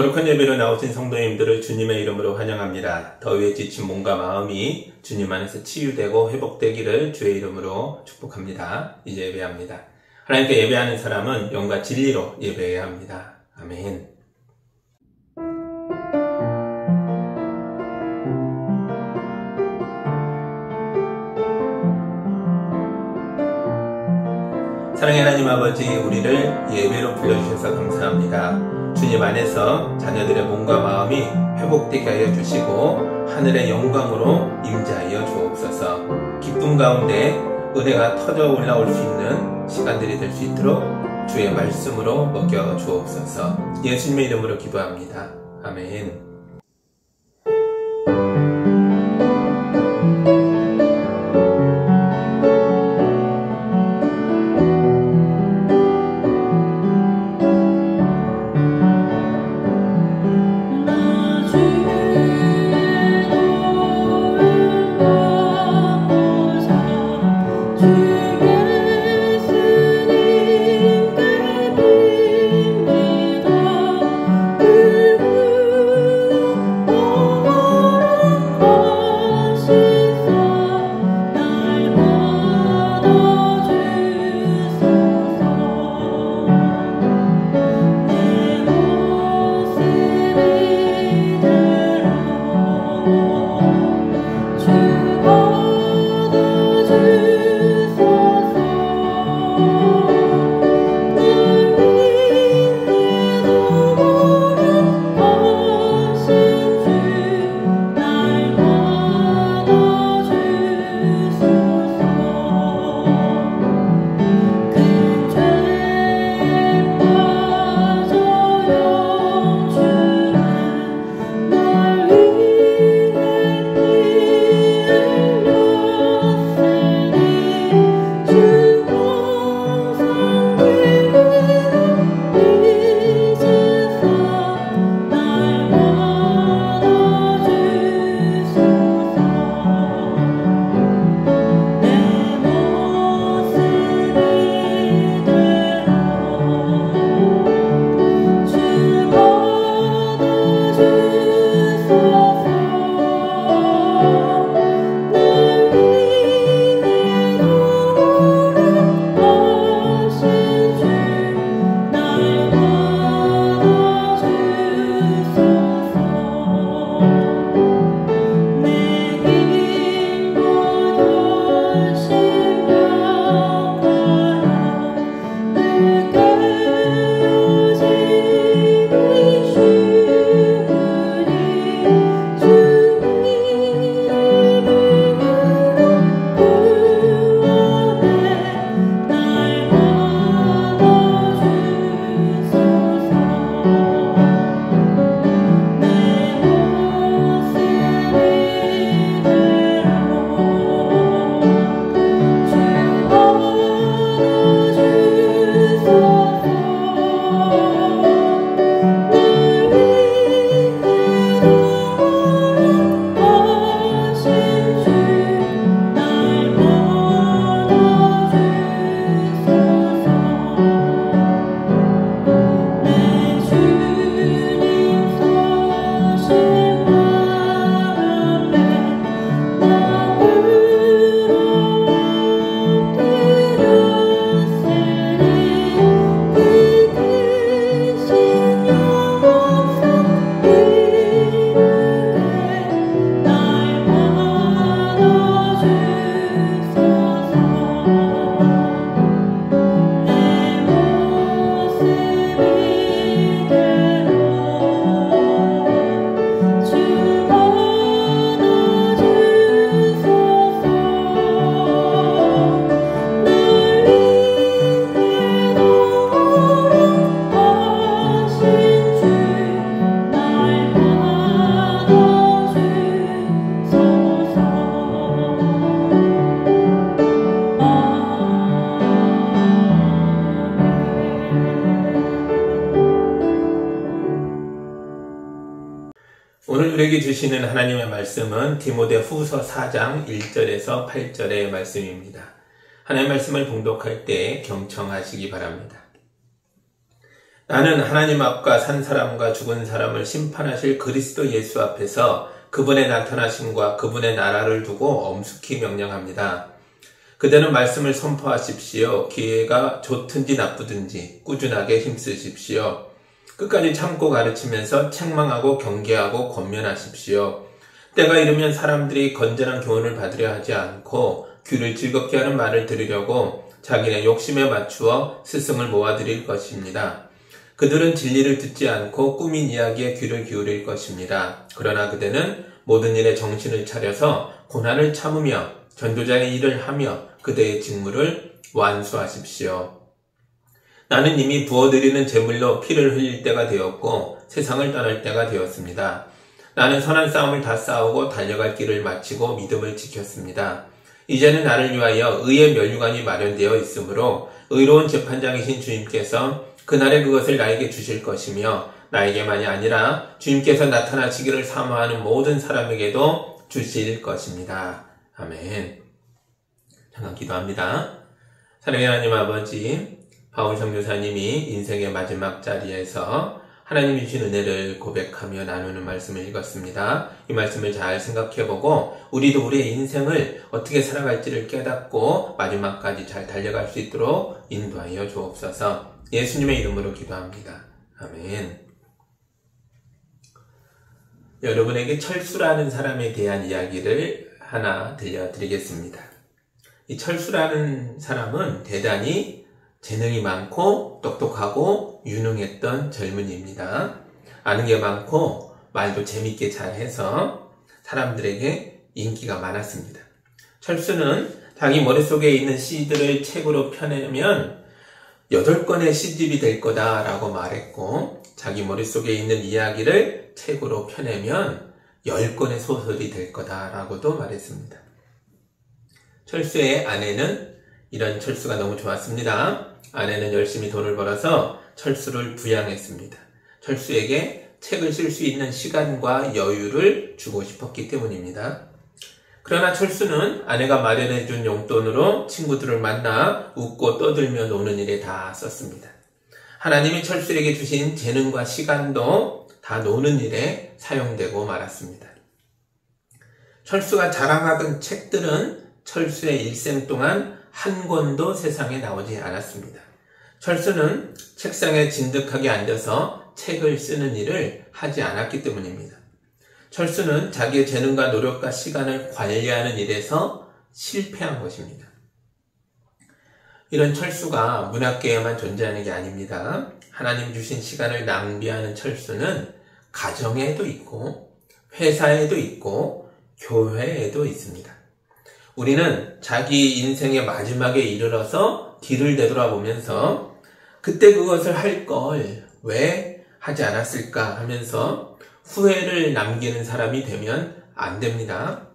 거룩한 예배로 나오신 성도님들을 주님의 이름으로 환영합니다. 더위에 지친 몸과 마음이 주님 안에서 치유되고 회복되기를 주의 이름으로 축복합니다. 이제 예배합니다. 하나님께 예배하는 사람은 영과 진리로 예배해야 합니다. 아멘. 사랑의 하나님 아버지, 우리를 예배로 불러주셔서 감사합니다. 주님 안에서 자녀들의 몸과 마음이 회복되게 하여 주시고 하늘의 영광으로 임재하여 주옵소서. 기쁨 가운데 은혜가 터져 올라올 수 있는 시간들이 될 수 있도록 주의 말씀으로 먹여 주옵소서. 예수님의 이름으로 기도합니다. 아멘. 오늘 우리에게 주시는 하나님의 말씀은 디모데후서 4장 1절에서 8절의 말씀입니다. 하나님의 말씀을 봉독할 때 경청하시기 바랍니다. 나는 하나님 앞과 산 사람과 죽은 사람을 심판하실 그리스도 예수 앞에서 그분의 나타나심과 그분의 나라를 두고 엄숙히 명령합니다. 그대는 말씀을 선포하십시오. 기회가 좋든지 나쁘든지 꾸준하게 힘쓰십시오. 끝까지 참고 가르치면서 책망하고 경계하고 권면하십시오. 때가 이르면 사람들이 건전한 교훈을 받으려 하지 않고 귀를 즐겁게 하는 말을 들으려고 자기네 욕심에 맞추어 스승을 모아들일 것입니다. 그들은 진리를 듣지 않고 꾸민 이야기에 귀를 기울일 것입니다. 그러나 그대는 모든 일에 정신을 차려서 고난을 참으며 전도자의 일을 하며 그대의 직무를 완수하십시오. 나는 이미 부어드리는 제물로 피를 흘릴 때가 되었고 세상을 떠날 때가 되었습니다. 나는 선한 싸움을 다 싸우고 달려갈 길을 마치고 믿음을 지켰습니다. 이제는 나를 위하여 의의 면류관이 마련되어 있으므로 의로운 재판장이신 주님께서 그날에 그것을 나에게 주실 것이며 나에게만이 아니라 주님께서 나타나시기를 사모하는 모든 사람에게도 주실 것입니다. 아멘. 잠깐 기도합니다. 사랑의 하나님 아버지, 바울 선교사님이 인생의 마지막 자리에서 하나님이 주신 은혜를 고백하며 나누는 말씀을 읽었습니다. 이 말씀을 잘 생각해보고 우리도 우리의 인생을 어떻게 살아갈지를 깨닫고 마지막까지 잘 달려갈 수 있도록 인도하여 주옵소서. 예수님의 이름으로 기도합니다. 아멘. 여러분에게 철수라는 사람에 대한 이야기를 하나 들려드리겠습니다. 이 철수라는 사람은 대단히 재능이 많고 똑똑하고 유능했던 젊은이입니다. 아는 게 많고 말도 재밌게 잘해서 사람들에게 인기가 많았습니다. 철수는 자기 머릿속에 있는 시들을 책으로 펴내면 8권의 시집이 될 거다라고 말했고, 자기 머릿속에 있는 이야기를 책으로 펴내면 10권의 소설이 될 거다라고도 말했습니다. 철수의 아내는 이런 철수가 너무 좋았습니다. 아내는 열심히 돈을 벌어서 철수를 부양했습니다. 철수에게 책을 쓸 수 있는 시간과 여유를 주고 싶었기 때문입니다. 그러나 철수는 아내가 마련해준 용돈으로 친구들을 만나 웃고 떠들며 노는 일에 다 썼습니다. 하나님이 철수에게 주신 재능과 시간도 다 노는 일에 사용되고 말았습니다. 철수가 자랑하던 책들은 철수의 일생 동안 한 권도 세상에 나오지 않았습니다. 철수는 책상에 진득하게 앉아서 책을 쓰는 일을 하지 않았기 때문입니다. 철수는 자기의 재능과 노력과 시간을 관리하는 일에서 실패한 것입니다. 이런 철수가 문학계에만 존재하는 게 아닙니다. 하나님 주신 시간을 낭비하는 철수는 가정에도 있고 회사에도 있고 교회에도 있습니다. 우리는 자기 인생의 마지막에 이르러서 뒤를 되돌아보면서 그때 그것을 할 걸 왜 하지 않았을까 하면서 후회를 남기는 사람이 되면 안 됩니다.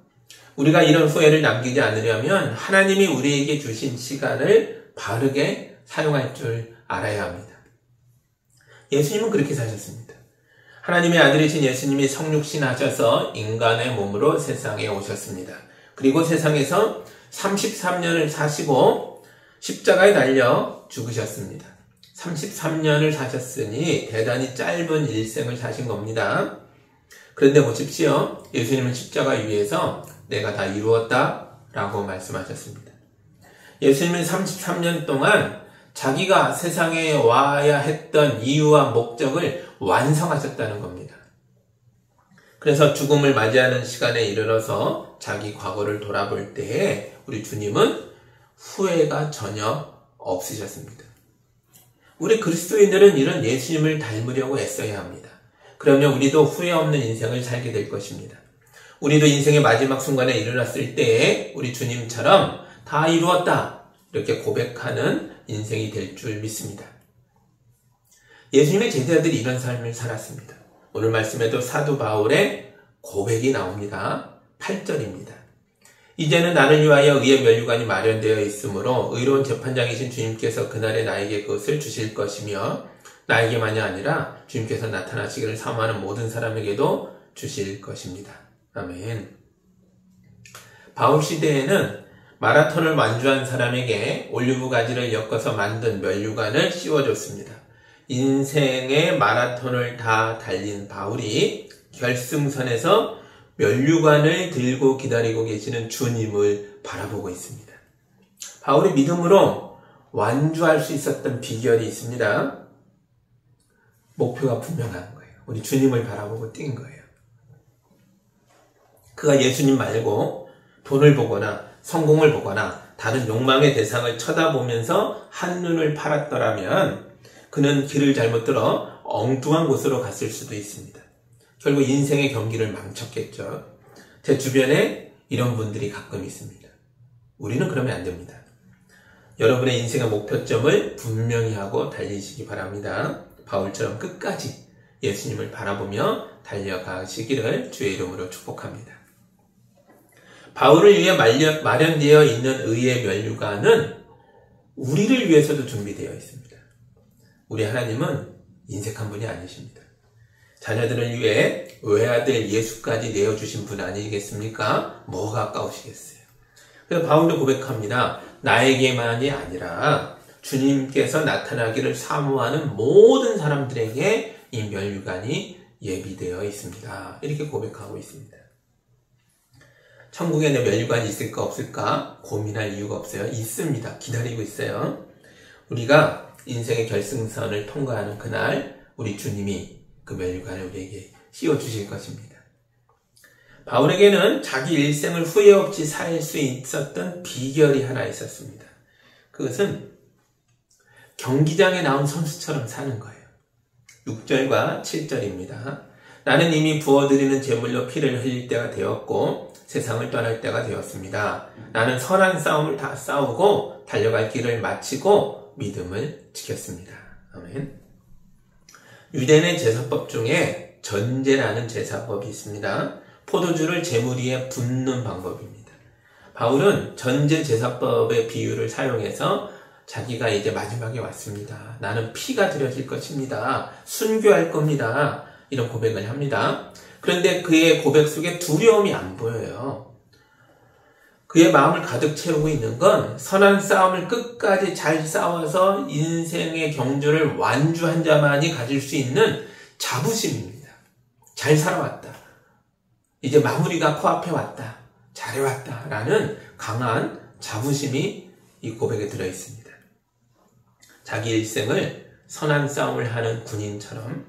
우리가 이런 후회를 남기지 않으려면 하나님이 우리에게 주신 시간을 바르게 사용할 줄 알아야 합니다. 예수님은 그렇게 사셨습니다. 하나님의 아들이신 예수님이 성육신 하셔서 인간의 몸으로 세상에 오셨습니다. 그리고 세상에서 33년을 사시고 십자가에 달려 죽으셨습니다. 33년을 사셨으니 대단히 짧은 일생을 사신 겁니다. 그런데 보십시오. 예수님은 십자가 위에서 내가 다 이루었다 라고 말씀하셨습니다. 예수님은 33년 동안 자기가 세상에 와야 했던 이유와 목적을 완성하셨다는 겁니다. 그래서 죽음을 맞이하는 시간에 이르러서 자기 과거를 돌아볼 때에 우리 주님은 후회가 전혀 없으셨습니다. 우리 그리스도인들은 이런 예수님을 닮으려고 애써야 합니다. 그러면 우리도 후회 없는 인생을 살게 될 것입니다. 우리도 인생의 마지막 순간에 이르렀을 때에 우리 주님처럼 다 이루었다 이렇게 고백하는 인생이 될 줄 믿습니다. 예수님의 제자들이 이런 삶을 살았습니다. 오늘 말씀에도 사도 바울의 고백이 나옵니다. 8절입니다. 이제는 나를 위하여 의의 면류관이 마련되어 있으므로 의로운 재판장이신 주님께서 그날에 나에게 그것을 주실 것이며 나에게만이 아니라 주님께서 나타나시기를 사모하는 모든 사람에게도 주실 것입니다. 아멘. 바울 시대에는 마라톤을 완주한 사람에게 올리브 가지를 엮어서 만든 면류관을 씌워줬습니다. 인생의 마라톤을 다 달린 바울이 결승선에서 면류관을 들고 기다리고 계시는 주님을 바라보고 있습니다. 바울이 믿음으로 완주할 수 있었던 비결이 있습니다. 목표가 분명한 거예요. 우리 주님을 바라보고 뛴 거예요. 그가 예수님 말고 돈을 보거나 성공을 보거나 다른 욕망의 대상을 쳐다보면서 한눈을 팔았더라면 그는 길을 잘못 들어 엉뚱한 곳으로 갔을 수도 있습니다. 결국 인생의 경기를 망쳤겠죠. 제 주변에 이런 분들이 가끔 있습니다. 우리는 그러면 안 됩니다. 여러분의 인생의 목표점을 분명히 하고 달리시기 바랍니다. 바울처럼 끝까지 예수님을 바라보며 달려가시기를 주의 이름으로 축복합니다. 바울을 위해 마련되어 있는 의의 면류관은 우리를 위해서도 준비되어 있습니다. 우리 하나님은 인색한 분이 아니십니다. 자녀들을 위해 외아들 예수까지 내어주신 분 아니겠습니까? 뭐가 아까우시겠어요. 그래서 바울도 고백합니다. 나에게만이 아니라 주님께서 나타나기를 사모하는 모든 사람들에게 이 면류관이 예비되어 있습니다. 이렇게 고백하고 있습니다. 천국에 내 면류관이 있을까 없을까 고민할 이유가 없어요. 있습니다. 기다리고 있어요. 우리가 인생의 결승선을 통과하는 그날 우리 주님이 그 면류관을 우리에게 씌워주실 것입니다. 바울에게는 자기 일생을 후회 없이 살 수 있었던 비결이 하나 있었습니다. 그것은 경기장에 나온 선수처럼 사는 거예요. 6절과 7절입니다. 나는 이미 부어드리는 제물로 피를 흘릴 때가 되었고 세상을 떠날 때가 되었습니다. 나는 선한 싸움을 다 싸우고 달려갈 길을 마치고 믿음을 지켰습니다. 아멘. 유대인의 제사법 중에 전제라는 제사법이 있습니다. 포도주를 제물 위에 붓는 방법입니다. 바울은 전제 제사법의 비유를 사용해서 자기가 이제 마지막에 왔습니다. 나는 피가 드려질 것입니다. 순교할 겁니다. 이런 고백을 합니다. 그런데 그의 고백 속에 두려움이 안 보여요. 그의 마음을 가득 채우고 있는 건 선한 싸움을 끝까지 잘 싸워서 인생의 경주를 완주한 자만이 가질 수 있는 자부심입니다. 잘 살아왔다. 이제 마무리가 코앞에 왔다. 잘해왔다. 라는 강한 자부심이 이 고백에 들어있습니다. 자기 일생을 선한 싸움을 하는 군인처럼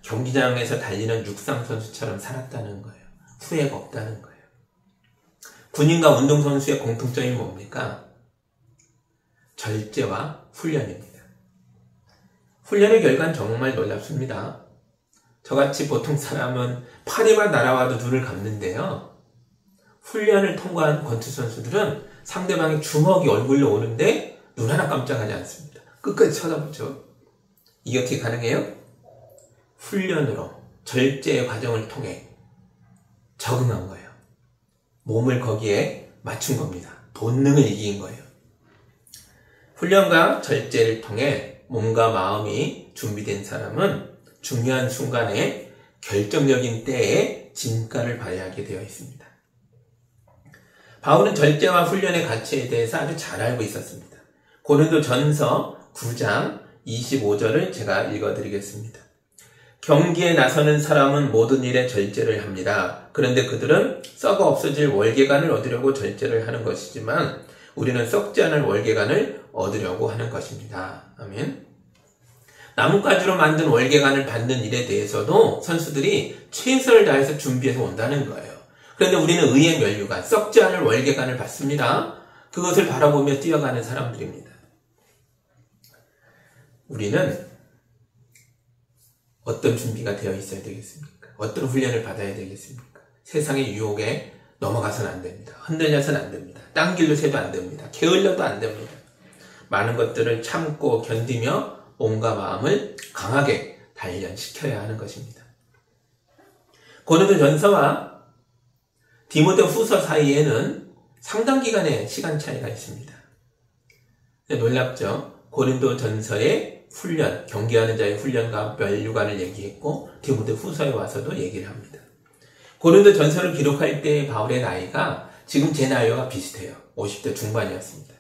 경기장에서 달리는 육상선수처럼 살았다는 거예요. 후회가 없다는 거예요. 군인과 운동선수의 공통점이 뭡니까? 절제와 훈련입니다. 훈련의 결과는 정말 놀랍습니다. 저같이 보통 사람은 파리만 날아와도 눈을 감는데요. 훈련을 통과한 권투선수들은 상대방의 주먹이 얼굴로 오는데 눈 하나 깜짝하지 않습니다. 끝까지 쳐다보죠. 이게 어떻게 가능해요? 훈련으로 절제의 과정을 통해 적응한 거예요. 몸을 거기에 맞춘 겁니다. 본능을 이긴 거예요. 훈련과 절제를 통해 몸과 마음이 준비된 사람은 중요한 순간에 결정적인 때에 진가를 발휘하게 되어 있습니다. 바울은 절제와 훈련의 가치에 대해서 아주 잘 알고 있었습니다. 고린도전서 9장 25절을 제가 읽어드리겠습니다. 경기에 나서는 사람은 모든 일에 절제를 합니다. 그런데 그들은 썩어 없어질 월계관을 얻으려고 절제를 하는 것이지만 우리는 썩지 않을 월계관을 얻으려고 하는 것입니다. 아멘. 나뭇가지로 만든 월계관을 받는 일에 대해서도 선수들이 최선을 다해서 준비해서 온다는 거예요. 그런데 우리는 의의 면류관, 썩지 않을 월계관을 받습니다. 그것을 바라보며 뛰어가는 사람들입니다. 우리는 어떤 준비가 되어 있어야 되겠습니까? 어떤 훈련을 받아야 되겠습니까? 세상의 유혹에 넘어가서는 안 됩니다. 흔들려서는 안 됩니다. 딴 길로 새도 안 됩니다. 게을러도 안 됩니다. 많은 것들을 참고 견디며 몸과 마음을 강하게 단련시켜야 하는 것입니다. 고린도전서와 디모데후서 사이에는 상당 기간의 시간 차이가 있습니다. 놀랍죠? 고린도전서의 훈련, 경계하는 자의 훈련과 면류관을 얘기했고 디모데후서에 와서도 얘기를 합니다. 고린도전서를 기록할 때 바울의 나이가 지금 제 나이와 비슷해요. 50대 중반이었습니다.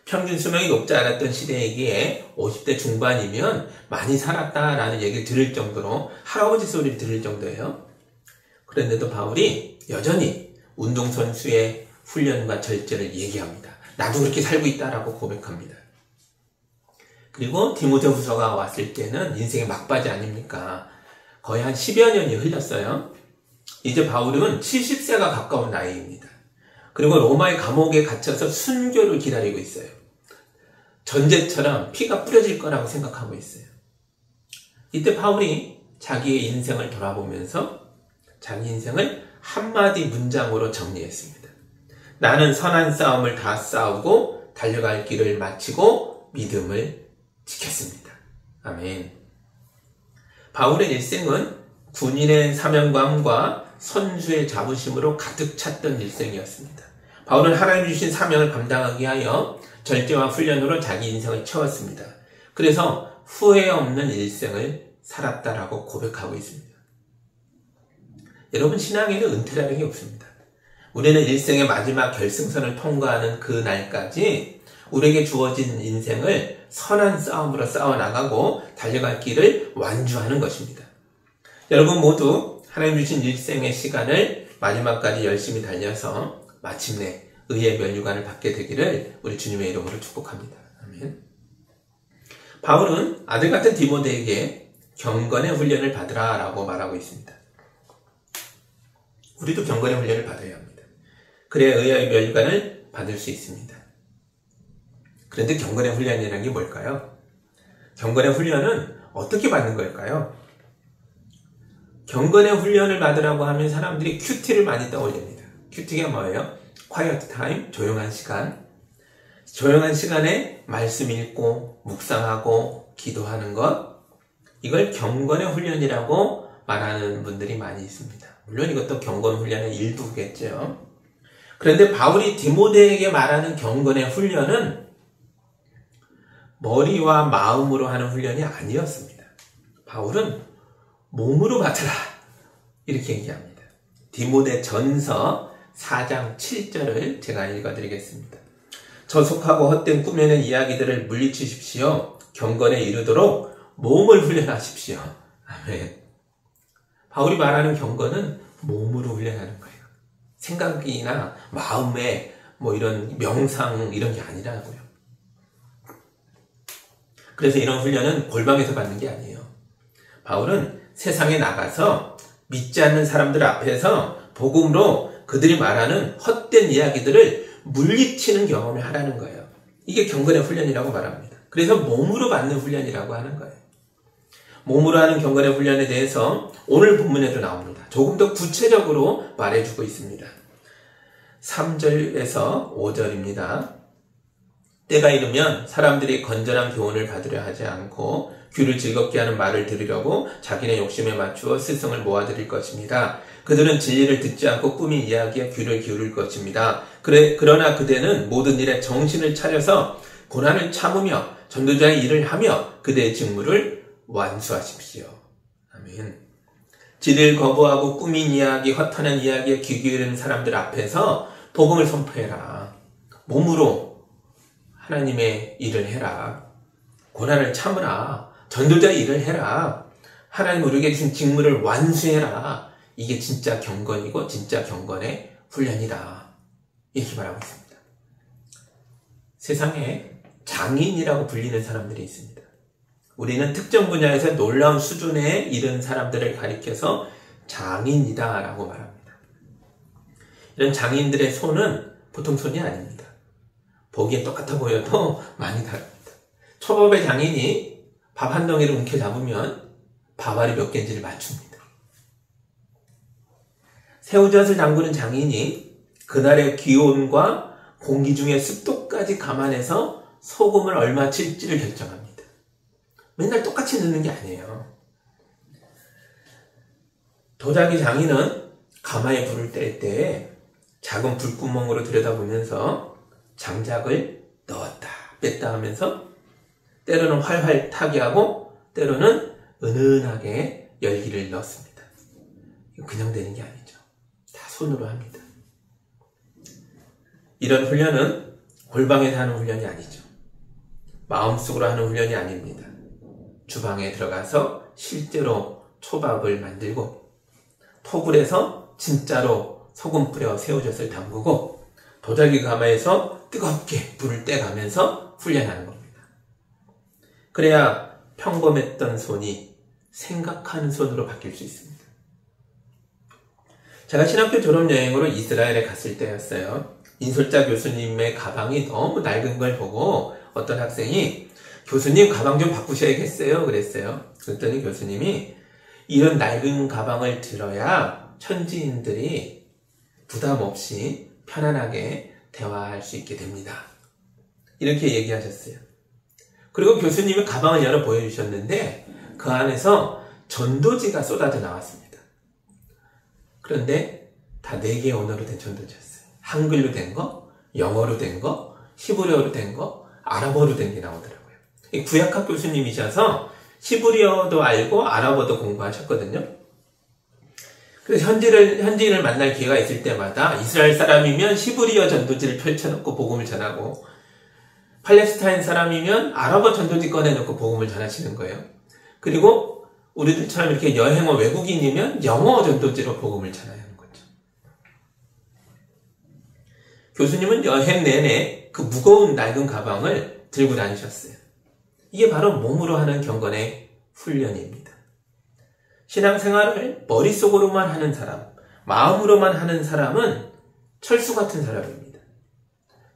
평균 수명이 높지 않았던 시대이기에 50대 중반이면 많이 살았다라는 얘기를 들을 정도로 할아버지 소리를 들을 정도예요. 그런데도 바울이 여전히 운동선수의 훈련과 절제를 얘기합니다. 나도 그렇게 살고 있다라고 고백합니다. 그리고 디모데후서가 왔을 때는 인생의 막바지 아닙니까? 거의 한 10여 년이 흘렀어요. 이제 바울은 70세가 가까운 나이입니다. 그리고 로마의 감옥에 갇혀서 순교를 기다리고 있어요. 전제처럼 피가 뿌려질 거라고 생각하고 있어요. 이때 바울이 자기의 인생을 돌아보면서 자기 인생을 한마디 문장으로 정리했습니다. 나는 선한 싸움을 다 싸우고 달려갈 길을 마치고 믿음을 지켰습니다. 아멘. 바울의 일생은 군인의 사명감과 선수의 자부심으로 가득 찼던 일생이었습니다. 바울은 하나님 주신 사명을 감당하기 위하여 절제와 훈련으로 자기 인생을 채웠습니다. 그래서 후회 없는 일생을 살았다라고 고백하고 있습니다. 여러분, 신앙에는 은퇴라는 게 없습니다. 우리는 일생의 마지막 결승선을 통과하는 그 날까지 우리에게 주어진 인생을 선한 싸움으로 싸워나가고 달려갈 길을 완주하는 것입니다. 여러분 모두 하나님 주신 일생의 시간을 마지막까지 열심히 달려서 마침내 의의 면류관을 받게 되기를 우리 주님의 이름으로 축복합니다. 아멘. 바울은 아들 같은 디모데에게 경건의 훈련을 받으라 라고 말하고 있습니다. 우리도 경건의 훈련을 받아야 합니다. 그래야 의의 면류관을 받을 수 있습니다. 그런데 경건의 훈련이라는 게 뭘까요? 경건의 훈련은 어떻게 받는 걸까요? 경건의 훈련을 받으라고 하면 사람들이 큐티를 많이 떠올립니다. 큐티가 뭐예요? quiet time, 조용한 시간. 조용한 시간에 말씀 읽고 묵상하고 기도하는 것. 이걸 경건의 훈련이라고 말하는 분들이 많이 있습니다. 물론 이것도 경건 훈련의 일부겠죠. 그런데 바울이 디모데에게 말하는 경건의 훈련은 머리와 마음으로 하는 훈련이 아니었습니다. 바울은 몸으로 받으라 이렇게 얘기합니다. 디모데 전서 4장 7절을 제가 읽어드리겠습니다. 저속하고 헛된 꾸며낸 이야기들을 물리치십시오. 경건에 이르도록 몸을 훈련하십시오. 아멘. 바울이 말하는 경건은 몸으로 훈련하는 거예요. 생각이나 마음에 이런 명상 이런 게 아니라고요. 그래서 이런 훈련은 골방에서 받는 게 아니에요. 바울은 세상에 나가서 믿지 않는 사람들 앞에서 복음으로 그들이 말하는 헛된 이야기들을 물리치는 경험을 하라는 거예요. 이게 경건의 훈련이라고 말합니다. 그래서 몸으로 받는 훈련이라고 하는 거예요. 몸으로 하는 경건의 훈련에 대해서 오늘 본문에도 나옵니다. 조금 더 구체적으로 말해주고 있습니다. 3절에서 5절입니다. 때가 이르면 사람들이 건전한 교훈을 받으려 하지 않고 귀를 즐겁게 하는 말을 들으려고 자기네 욕심에 맞추어 스승을 모아들일 것입니다. 그들은 진리를 듣지 않고 꾸민 이야기에 귀를 기울일 것입니다. 그러나 그대는 모든 일에 정신을 차려서 고난을 참으며 전도자의 일을 하며 그대의 직무를 완수하십시오. 아멘. 진리를 거부하고 꾸민 이야기, 허탄한 이야기에 귀 기울이는 사람들 앞에서 복음을 선포해라. 몸으로 하나님의 일을 해라. 고난을 참으라. 전도자의 일을 해라. 하나님 우리에게 주신 직무를 완수해라. 이게 진짜 경건이고 진짜 경건의 훈련이다. 이렇게 말하고 있습니다. 세상에 장인이라고 불리는 사람들이 있습니다. 우리는 특정 분야에서 놀라운 수준에 이른 사람들을 가리켜서 장인이다 라고 말합니다. 이런 장인들의 손은 보통 손이 아닙니다. 보기엔 똑같아 보여도 많이 다릅니다. 초밥의 장인이 밥 한 덩이를 움켜잡으면 밥알이 몇 개인지를 맞춥니다. 새우젓을 담그는 장인이 그날의 기온과 공기 중의 습도까지 감안해서 소금을 얼마 칠지를 결정합니다. 맨날 똑같이 넣는 게 아니에요. 도자기 장인은 가마에 불을 뗄 때 작은 불구멍으로 들여다보면서 장작을 넣었다 뺐다 하면서 때로는 활활 타게 하고 때로는 은은하게 열기를 넣습니다. 그냥 되는 게 아니죠. 다 손으로 합니다. 이런 훈련은 골방에서 하는 훈련이 아니죠. 마음속으로 하는 훈련이 아닙니다. 주방에 들어가서 실제로 초밥을 만들고 토불에서 진짜로 소금 뿌려 새우젓을 담그고 도자기 가마에서 뜨겁게 불을 떼가면서 훈련하는 겁니다. 그래야 평범했던 손이 생각하는 손으로 바뀔 수 있습니다. 제가 신학교 졸업여행으로 이스라엘에 갔을 때였어요. 인솔자 교수님의 가방이 너무 낡은 걸 보고 어떤 학생이 교수님 가방 좀 바꾸셔야겠어요 그랬어요. 그랬더니 교수님이 이런 낡은 가방을 들어야 현지인들이 부담 없이 편안하게 대화할 수 있게 됩니다. 이렇게 얘기하셨어요. 그리고 교수님이 가방을 열어 보여주셨는데 그 안에서 전도지가 쏟아져 나왔습니다. 그런데 다 4개의 언어로 된 전도지였어요. 한글로 된 거, 영어로 된 거, 히브리어로 된 거, 아랍어로 된 게 나오더라고요. 구약학 교수님이셔서 히브리어도 알고 아랍어도 공부하셨거든요. 그래서 현지인을 만날 기회가 있을 때마다 이스라엘 사람이면 히브리어 전도지를 펼쳐놓고 복음을 전하고 팔레스타인 사람이면 아랍어 전도지 꺼내놓고 복음을 전하시는 거예요. 그리고 우리들처럼 이렇게 여행어 외국인이면 영어 전도지로 복음을 전하는 거죠. 교수님은 여행 내내 그 무거운 낡은 가방을 들고 다니셨어요. 이게 바로 몸으로 하는 경건의 훈련입니다. 신앙생활을 머릿속으로만 하는 사람, 마음으로만 하는 사람은 철수 같은 사람입니다.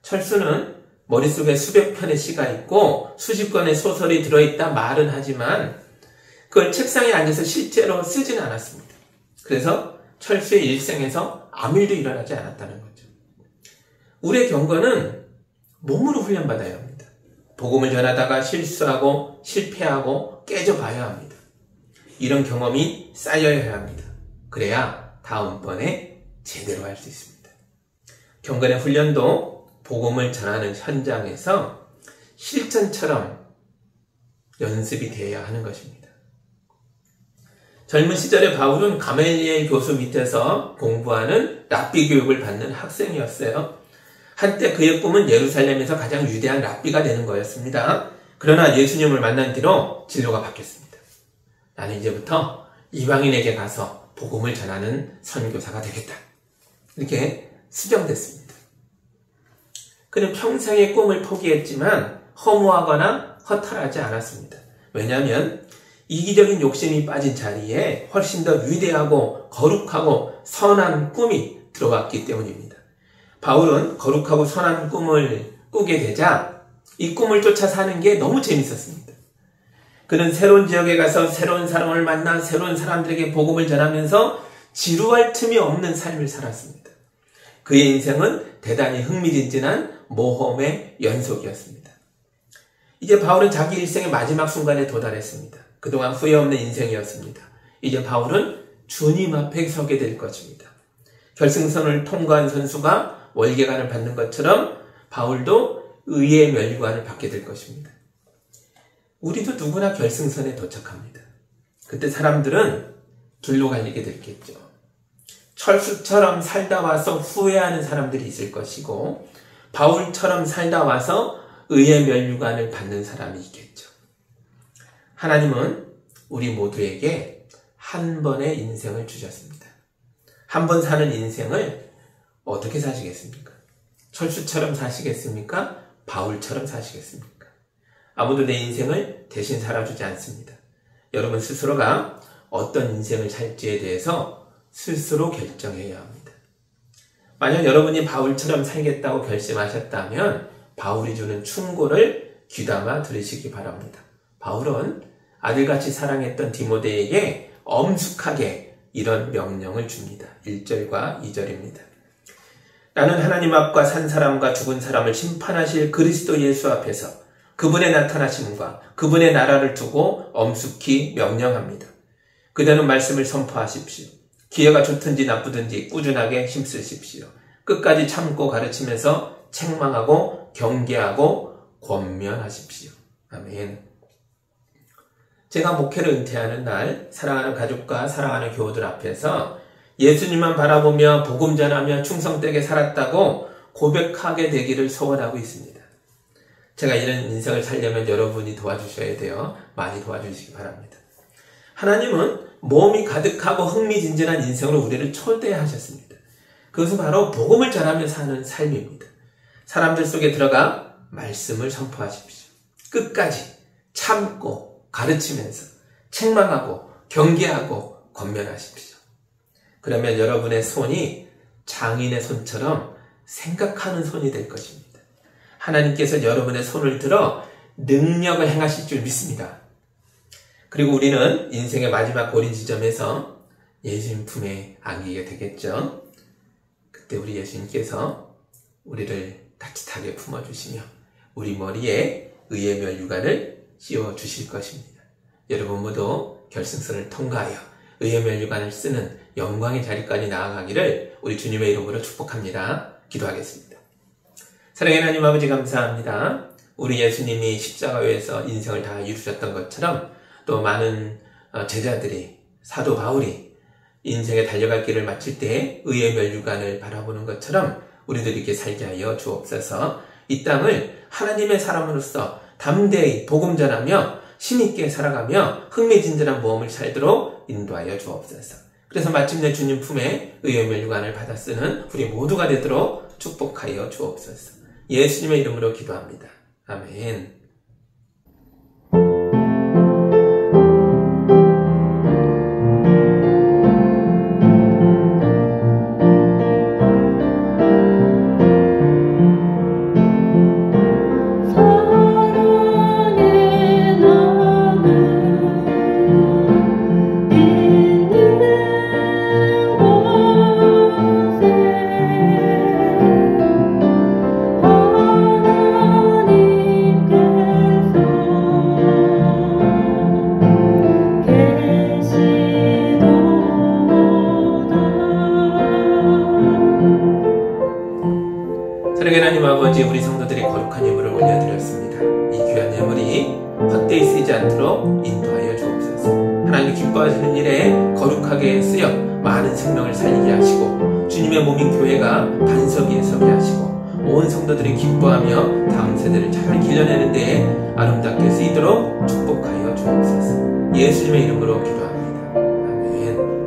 철수는 머릿속에 수백 편의 시가 있고 수십 권의 소설이 들어있다 말은 하지만 그걸 책상에 앉아서 실제로 쓰지는 않았습니다. 그래서 철수의 일생에서 아무 일도 일어나지 않았다는 거죠. 우리의 경건은 몸으로 훈련받아야 합니다. 복음을 전하다가 실수하고 실패하고 깨져봐야 합니다. 이런 경험이 쌓여야 합니다. 그래야 다음번에 제대로 할 수 있습니다. 경건의 훈련도 복음을 전하는 현장에서 실전처럼 연습이 되어야 하는 것입니다. 젊은 시절에 바울은 가멜리엘 교수 밑에서 공부하는 랍비 교육을 받는 학생이었어요. 한때 그의 꿈은 예루살렘에서 가장 위대한 랍비가 되는 거였습니다. 그러나 예수님을 만난 뒤로 진로가 바뀌었습니다. 나는 이제부터 이방인에게 가서 복음을 전하는 선교사가 되겠다. 이렇게 수정됐습니다. 그는 평생의 꿈을 포기했지만 허무하거나 허탈하지 않았습니다. 왜냐하면 이기적인 욕심이 빠진 자리에 훨씬 더 위대하고 거룩하고 선한 꿈이 들어왔기 때문입니다. 바울은 거룩하고 선한 꿈을 꾸게 되자 이 꿈을 쫓아 사는 게 너무 재밌었습니다. 그는 새로운 지역에 가서 새로운 사람을 만나 새로운 사람들에게 복음을 전하면서 지루할 틈이 없는 삶을 살았습니다. 그의 인생은 대단히 흥미진진한 모험의 연속이었습니다. 이제 바울은 자기 일생의 마지막 순간에 도달했습니다. 그동안 후회 없는 인생이었습니다. 이제 바울은 주님 앞에 서게 될 것입니다. 결승선을 통과한 선수가 월계관을 받는 것처럼 바울도 의의 면류관을 받게 될 것입니다. 우리도 누구나 결승선에 도착합니다. 그때 사람들은 둘로 갈리게 되겠죠. 철수처럼 살다 와서 후회하는 사람들이 있을 것이고 바울처럼 살다 와서 의의 면류관을 받는 사람이 있겠죠. 하나님은 우리 모두에게 한 번의 인생을 주셨습니다. 한 번 사는 인생을 어떻게 사시겠습니까? 철수처럼 사시겠습니까? 바울처럼 사시겠습니까? 아무도 내 인생을 대신 살아주지 않습니다. 여러분 스스로가 어떤 인생을 살지에 대해서 스스로 결정해야 합니다. 만약 여러분이 바울처럼 살겠다고 결심하셨다면 바울이 주는 충고를 귀담아 들으시기 바랍니다. 바울은 아들같이 사랑했던 디모데에게 엄숙하게 이런 명령을 줍니다. 1절과 2절입니다. 나는 하나님 앞과 산 사람과 죽은 사람을 심판하실 그리스도 예수 앞에서 그분의 나타나심과 그분의 나라를 두고 엄숙히 명령합니다. 그대는 말씀을 선포하십시오. 기회가 좋든지 나쁘든지 꾸준하게 힘쓰십시오. 끝까지 참고 가르치면서 책망하고 경계하고 권면하십시오. 아멘. 제가 목회를 은퇴하는 날 사랑하는 가족과 사랑하는 교우들 앞에서 예수님만 바라보며 복음 전하며 충성되게 살았다고 고백하게 되기를 소원하고 있습니다. 제가 이런 인생을 살려면 여러분이 도와주셔야 돼요. 많이 도와주시기 바랍니다. 하나님은 모험이 가득하고 흥미진진한 인생으로 우리를 초대하셨습니다. 그것은 바로 복음을 전하며 사는 삶입니다. 사람들 속에 들어가 말씀을 선포하십시오. 끝까지 참고 가르치면서 책망하고 경계하고 권면하십시오. 그러면 여러분의 손이 장인의 손처럼 생각하는 손이 될 것입니다. 하나님께서 여러분의 손을 들어 능력을 행하실 줄 믿습니다. 그리고 우리는 인생의 마지막 고린 지점에서 예수님 품에 안기게 되겠죠. 그때 우리 예수님께서 우리를 따뜻하게 품어주시며 우리 머리에 의의 멸류관을 씌워주실 것입니다. 여러분 모두 결승선을 통과하여 의의 멸류관을 쓰는 영광의 자리까지 나아가기를 우리 주님의 이름으로 축복합니다. 기도하겠습니다. 사랑하는 하나님 아버지 감사합니다. 우리 예수님이 십자가에서 인생을 다 이루셨던 것처럼 또 많은 제자들이 사도 바울이 인생에 달려갈 길을 마칠 때 의의 멸류관을 바라보는 것처럼 우리들이 이렇게 살게 하여 주옵소서. 이 땅을 하나님의 사람으로서 담대히 복음 전하며 힘있게 살아가며 흥미진진한 모험을 살도록 인도하여 주옵소서. 그래서 마침내 주님 품에 의의 멸류관을 받아 쓰는 우리 모두가 되도록 축복하여 주옵소서. 예수님의 이름으로 기도합니다. 아멘. 사랑하는 하나님 아버지, 우리 성도들이 거룩한 예물을 올려드렸습니다. 이 귀한 예물이 헛되이 쓰이지 않도록 인도하여 주옵소서. 하나님 기뻐하시는 일에 거룩하게 쓰여 많은 생명을 살리게 하시고 주님의 몸인 교회가 반석 위에 서게 하시고 온 성도들이 기뻐하며 다음 세대를 잘 길러내는 데에 아름답게 쓰이도록 축복하여 주옵소서. 예수님의 이름으로 기도합니다. 아멘.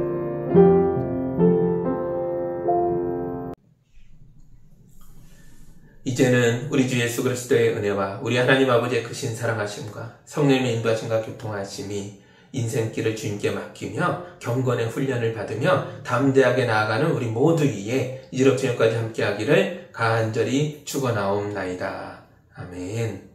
이제는 우리 주 예수 그리스도의 은혜와 우리 하나님 아버지의 크신 사랑하심과 성령님의 인도하심과 교통하심이 인생길을 주님께 맡기며 경건의 훈련을 받으며 담대하게 나아가는 우리 모두 위에 이제로부터 영까지 함께하기를 간절히 축원하옵나이다. 아멘.